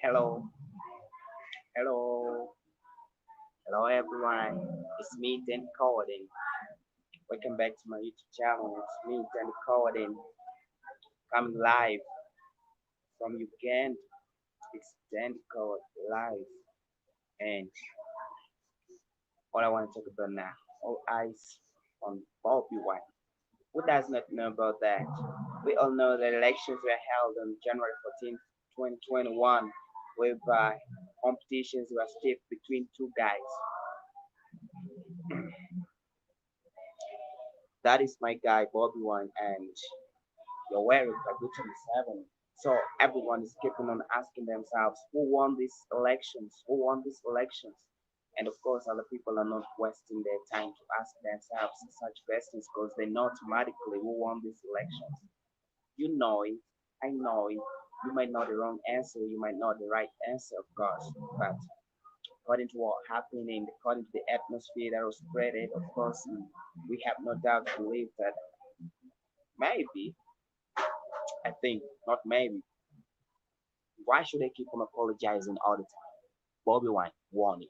Hello, hello, hello everyone. It's me, Dan Corden. Welcome back to my YouTube channel. It's me, Dan Corden, coming live from Uganda. It's Dan Corden live, and what I want to talk about now, all eyes on Bobi Wine. Who does not know about that? We all know that elections were held on January 14th, 2021, whereby competitions were stiff between two guys. That is my guy Bobi Wine, and you're wearing like which 7. So everyone is keeping on asking themselves who won these elections, who won these elections. And of course, other people are not wasting their time to ask themselves such questions because they know automatically who won these elections. You know it, I know it. You might know the wrong answer, you might know the right answer, of course, but according to what happened and according to the atmosphere that was created, of course, we have no doubt to believe that maybe, I think, not maybe, why should I keep on apologizing all the time? Bobby Wine won it.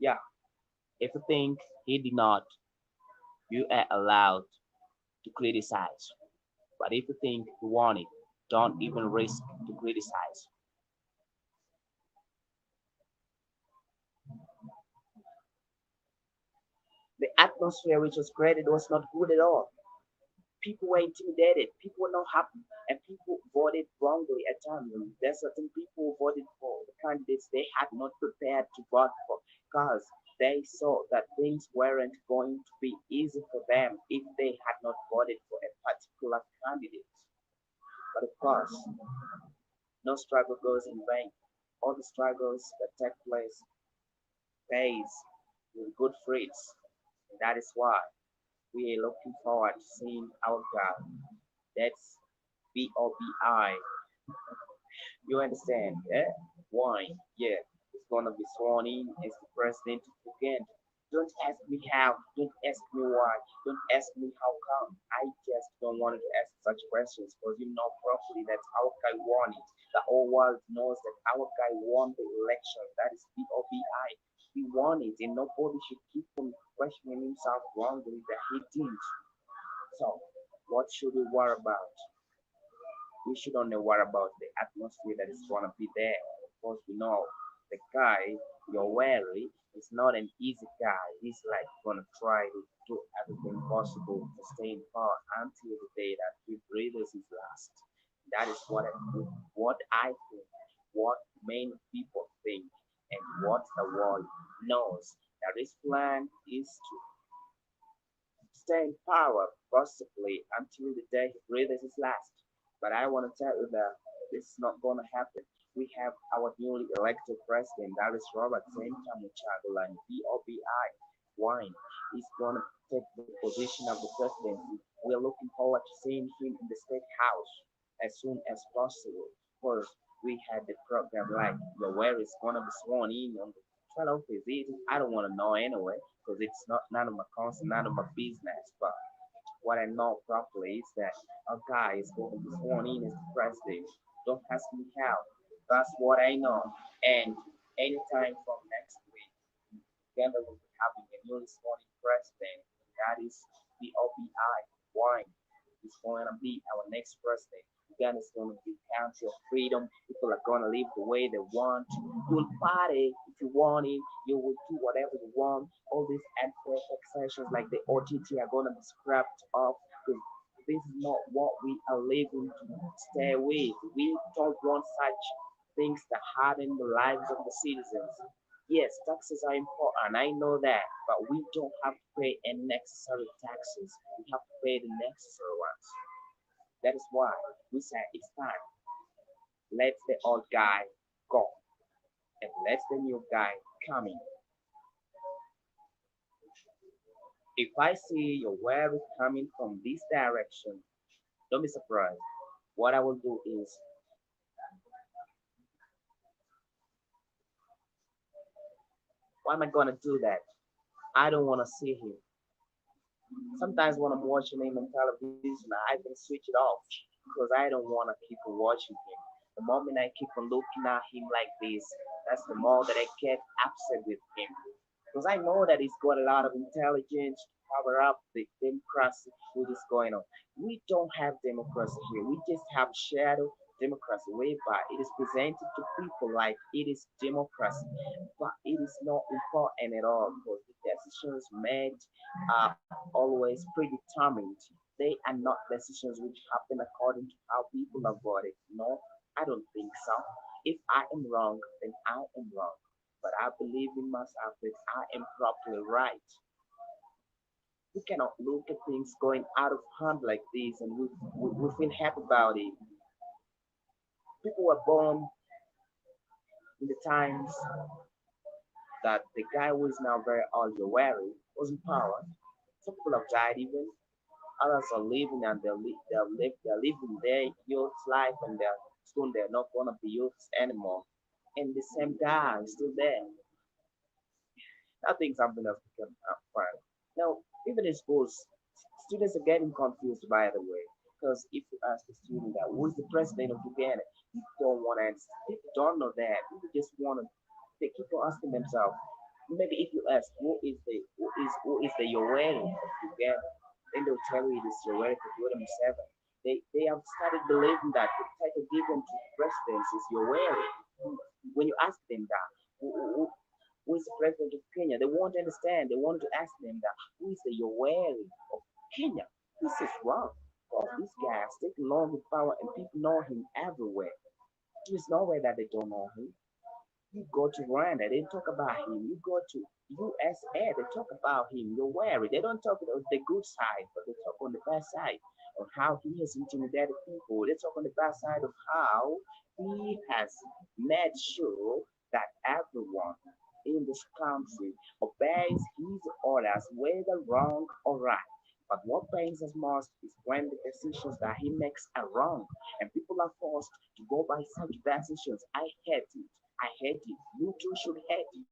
Yeah, if you think he did not, you are allowed to criticize. But if you think he won it, don't even risk to criticize. The atmosphere which was created was not good at all. People were intimidated, people were not happy, and people voted wrongly at times. There's certain people who voted for the candidates they had not prepared to vote for because they saw that things weren't going to be easy for them if they had not voted for a particular candidate. But of course, no struggle goes in vain. All the struggles that take place pays with good fruits. And that is why we are looking forward to seeing our God. That's Bobi. You understand? Yeah? Why? Yeah. It's gonna be sworn in as the president of Uganda. Don't ask me how. Don't ask me why. Don't ask me how come. I just don't want to ask such questions because you know properly that our guy won it. The whole world knows that our guy won the election. That is Bobi. He won it, and nobody should keep on questioning himself wrongly that he didn't. So, what should we worry about? We should only worry about the atmosphere that is gonna be there. Of course, we know the guy you're wary is not an easy guy. He's like gonna try to do everything possible to stay in power until the day that he breathes his last. That is what I think, what many people think, and what the world knows. That his plan is to stay in power possibly until the day he breathes his last. But I want to tell you that this is not going to happen. We have our newly elected president, that is Robert Muchagula, and Bobi Wine. He's going to take the position of the presidency. We're looking forward to seeing him in the state house as soon as possible. First, we had the program like where it's going to be sworn in on the 12th. Is it? I don't want to know anyway because it's not none of my concern, none of my business. But what I know properly is that a guy is going to be sworn in as the president. Don't ask me how. That's what I know. And anytime from next week, Uganda will be having a newly sworn in president. That is the OBI. Wine is going to be our next president. Uganda is going to be a country of freedom. People are going to live the way they want. You will party if you want it. You will do whatever you want. All these unfair taxations like the OTT are going to be scrapped off. Because this is not what we are living to stay with. We don't want such things to harden the lives of the citizens. Yes, taxes are important. I know that, but we don't have to pay unnecessary taxes. We have to pay the necessary ones. That is why we say it's time. Let the old guy go and let the new guy come in. If I see your wave coming from this direction, don't be surprised. What I will do is, why am I gonna do that? I don't wanna see him. Sometimes when I'm watching him on television, I can switch it off because I don't wanna keep watching him. The moment I keep on looking at him like this, that's the more that I get upset with him. Because I know that he's got a lot of intelligence to cover up the democracy that is going on. We don't have democracy here. We just have shadow democracy, whereby it is presented to people like it is democracy, but it is not important at all because the decisions made are always predetermined. They are not decisions which happen according to how people are voted. No, I don't think so. If I am wrong, then I am wrong. But I believe in myself that I am properly right. We cannot look at things going out of hand like this and we feel happy about it. People were born in the times that the guy who is now very old, Yoweri, was in power. Some people have died even. Others are living and they're living their youth life and they're soon they're not gonna be youths anymore. And the same guy is still there. I think something else become fun. Now, even in schools, students are getting confused by the way. Because if you ask a student that who is the president of Uganda, people don't want to answer. People don't know that. People just want to. They keep on asking themselves. Maybe if you ask who is the Yoweri of Uganda, then they'll tell you it is Yoweri Museveni. They have started believing that the title given to presidents is Yoweri. When you ask them that, who is the president of Kenya? They won't understand. They want to ask them that who is the Yoweri of Kenya? This is wrong. Because this guy has taken long with power and people know him everywhere. There is nowhere that they don't know him. You go to Rwanda, they talk about him. You go to USA, they talk about him. You're wary. They don't talk on the good side, but they talk on the bad side of how he has intimidated people. They talk on the bad side of how he has made sure that everyone in this country obeys his orders, whether wrong or right. But what pains us most is when the decisions that he makes are wrong and people are forced to go by such decisions. I hate it. I hate it. You too should hate it.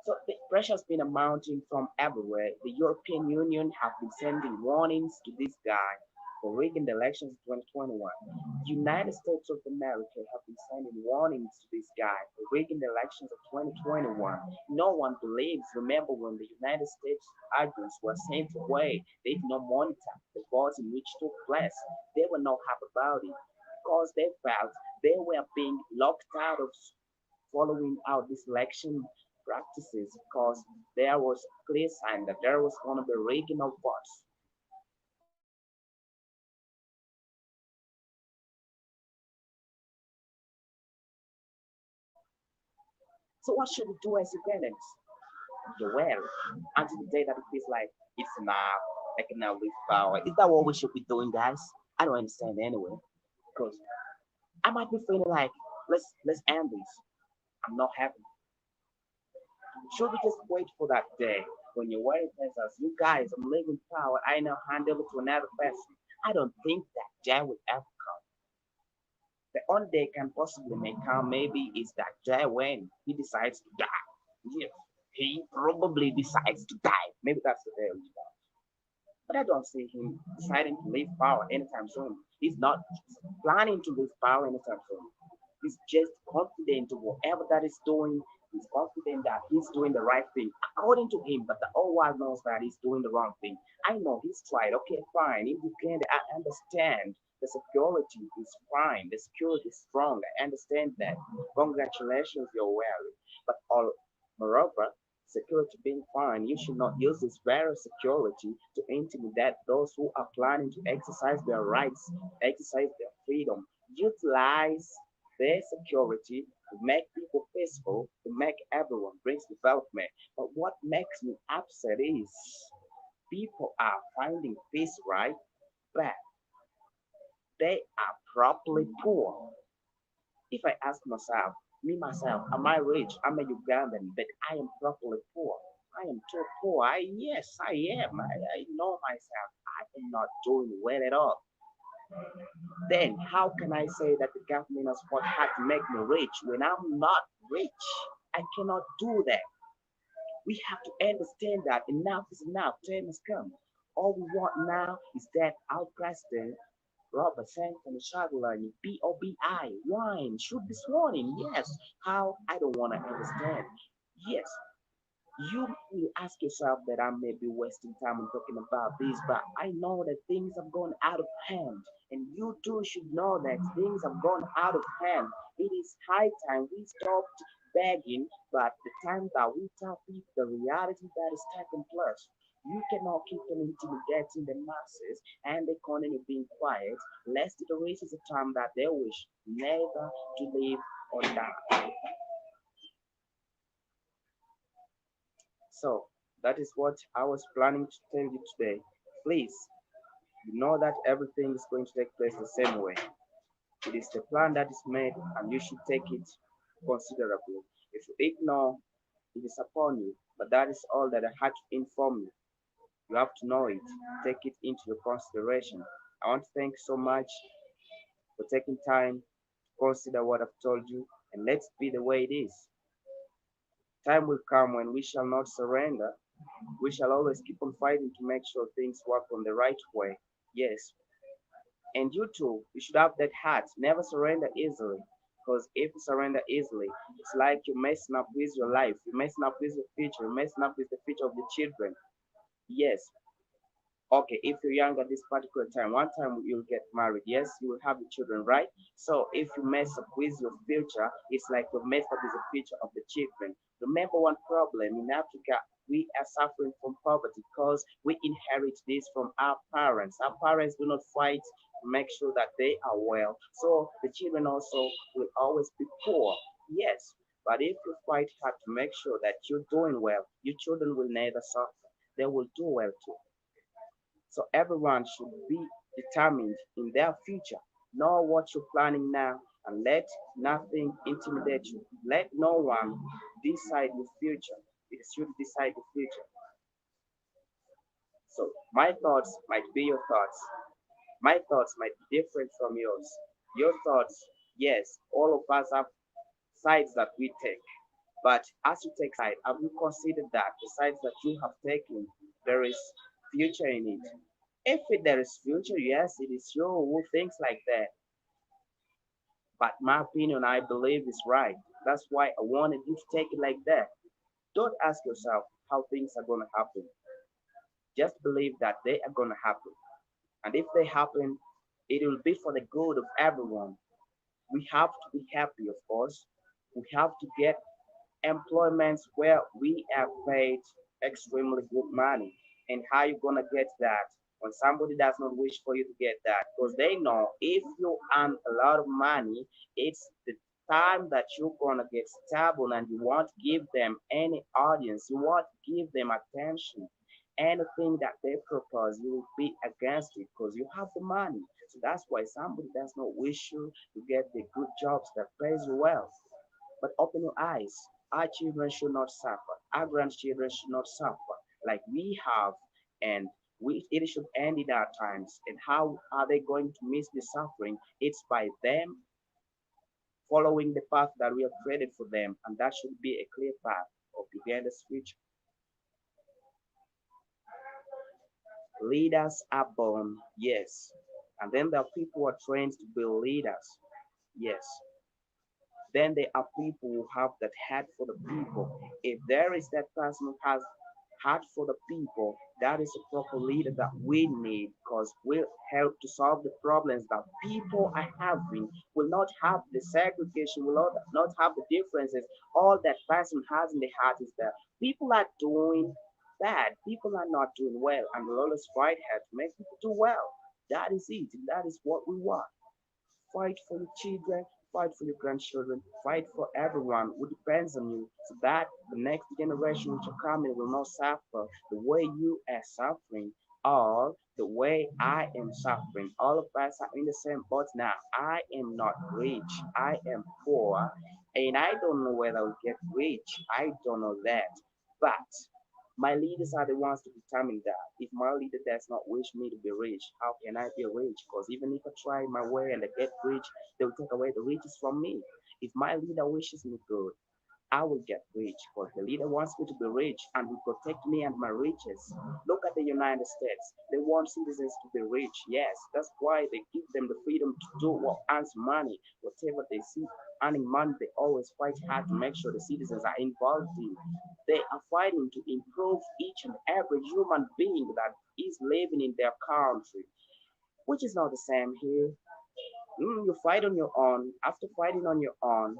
So the pressure has been amounting from everywhere. The European Union have been sending warnings to this guy for rigging the elections in 2021. United States of America have been sending warnings to this guy for rigging the elections of 2021. No one believes. Remember when the United States agents were sent away, they did not monitor the votes in which took place. They were not happy about it because they felt they were being locked out of following out this election practices because there was clear sign that there was going to be rigging of votes. So what should we do as Ugandans? Well, until the day that it feels like it's enough, I can now leave power. Is that what we should be doing, guys? I don't understand anyway. Because I might be feeling like let's end this. I'm not happy. Should we just wait for that day when your wife tells us, you guys, I'm leaving power, I now hand over to another person? I don't think that day will ever come. The only day can possibly may come maybe is that day when he decides to die. Yes, he probably decides to die. Maybe that's the day we die. But I don't see him deciding to leave power anytime soon. He's not planning to leave power anytime soon. He's just confident of whatever that is doing. He's confident that he's doing the right thing according to him, but the whole world knows that he's doing the wrong thing. I know he's tried. Okay, fine. If you can, I understand. The security is fine. The security is strong. I understand that. Congratulations, you're well. But all, moreover, security being fine, you should not use this very security to intimidate those who are planning to exercise their rights, exercise their freedom, utilize their security to make people peaceful, to make everyone brings development. But what makes me upset is people are finding peace, right? But they are properly poor. If I ask myself, me myself, am I rich? I'm a Ugandan, but I am properly poor. I am too poor. Yes, I am. I know myself. I am not doing well at all. Then how can I say that the government has fought hard to make me rich when I'm not rich? I cannot do that. We have to understand that enough is enough. Time has come. All we want now is that our president Robert Anthony Shagulani, Bobi Wine, shoot this warning. Yes, how I don't want to understand. Yes, you will ask yourself that I may be wasting time on talking about this, but I know that things have gone out of hand, and you too should know that things have gone out of hand. It is high time we stopped begging, but the time that we tell people the reality that is taking place. You cannot keep on intimidating the masses and they continue being quiet, lest it reaches a time that they wish never to live or die. So that is what I was planning to tell you today. Please, you know that everything is going to take place the same way. It is the plan that is made, and you should take it considerably. If you ignore, it is upon you. But that is all that I had to inform you. You have to know it, take it into your consideration. I want to thank you so much for taking time to consider what I've told you, and let's be the way it is. Time will come when we shall not surrender. We shall always keep on fighting to make sure things work on the right way. Yes, and you too, you should have that heart. Never surrender easily. Because if you surrender easily, it's like you're messing up with your life, you're messing up with your future, you're messing up with the future of the children. Yes, okay, if you're young at this particular time, one time you'll get married, yes, you will have the children, right? So if you mess up with your future, it's like you mess up with the future of the children. Remember one problem in Africa, we are suffering from poverty because we inherit this from our parents. Our parents do not fight to make sure that they are well. So the children also will always be poor. Yes, but if you fight hard to make sure that you're doing well, your children will never suffer. They will do well too. So everyone should be determined in their future. Know what you're planning now and let nothing intimidate you. Let no one decide your future. It is you to decide your future. So my thoughts might be your thoughts. My thoughts might be different from yours. Your thoughts, yes, all of us have sides that we take. But as you take side, have you considered that the sides that you have taken, there is future in it? If there is future, yes, it is you who thinks like that. But my opinion, I believe is right. That's why I wanted you to take it like that. Don't ask yourself how things are going to happen. Just believe that they are going to happen. And if they happen, it will be for the good of everyone. We have to be happy, of course. We have to get employments where we are paid extremely good money. And how you gonna get that when somebody does not wish for you to get that? Because they know if you earn a lot of money, it's the time that you're gonna get stable and you won't give them any audience, you won't give them attention. Anything that they propose, you will be against it because you have the money. So that's why somebody does not wish you to get the good jobs that pays you well. But open your eyes. Our children should not suffer. Our grandchildren should not suffer like we have, and it should end in our times. And how are they going to miss the suffering? It's by them following the path that we have created for them, and that should be a clear path of Uganda's future. Leaders are born, yes, and then there are people who are trained to be leaders, yes. Then there are people who have that heart for the people. If there is that person who has heart for the people, that is a proper leader that we need because will help to solve the problems that people are having. Will not have the segregation, will not have the differences. All that person has in the heart is that people are doing bad, people are not doing well, and we'll always fight hard to make people do well. That is it. That is what we want. Fight for your children, fight for your grandchildren, fight for everyone who depends on you so that the next generation which are coming will not suffer the way you are suffering or the way I am suffering. All of us are in the same boat now. I am not rich, I am poor, and I don't know whether I'll get rich. I don't know that. But my leaders are the ones to determine that. If my leader does not wish me to be rich, how can I be rich? Because even if I try my way and I get rich, they will take away the riches from me. If my leader wishes me good, I will get rich because the leader wants me to be rich and will protect me and my riches. Look at the United States. They want citizens to be rich. Yes, that's why they give them the freedom to do what earns money. Whatever they see earning money, they always fight hard to make sure the citizens are involved in. They are fighting to improve each and every human being that is living in their country, which is not the same here. You fight on your own. After fighting on your own,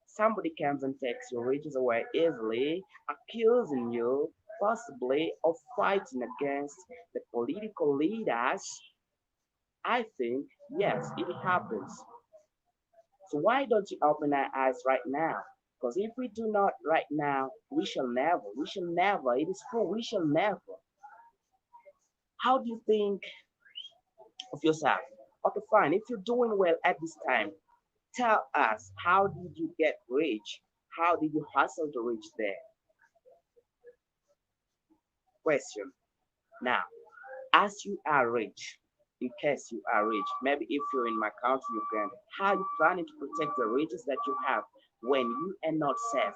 somebody comes and takes your riches away easily, accusing you possibly of fighting against the political leaders. I think, yes, it happens. So why don't you open our eyes right now? Because if we do not right now, we shall never, it is true, we shall never. How do you think of yourself? Okay, fine. If you're doing well at this time, tell us, how did you get rich? How did you hustle to reach there? Question. Now, as you are rich, in case you are rich, maybe if you're in my country, Uganda, how are you planning to protect the riches that you have when you are not safe?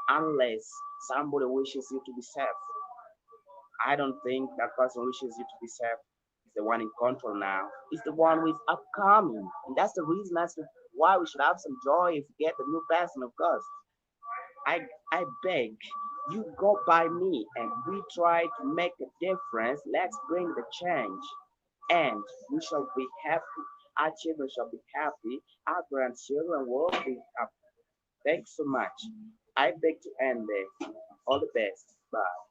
Unless somebody wishes you to be safe. I don't think that person wishes you to be safe is the one in control now. It's the one who is upcoming. And that's the reason as to why we should have some joy if we get the new person, of course. I beg you go by me and we try to make a difference. Let's bring the change and we shall be happy. Our children shall be happy. Our grandchildren will be happy. Thanks so much. I beg to end there. All the best. Bye.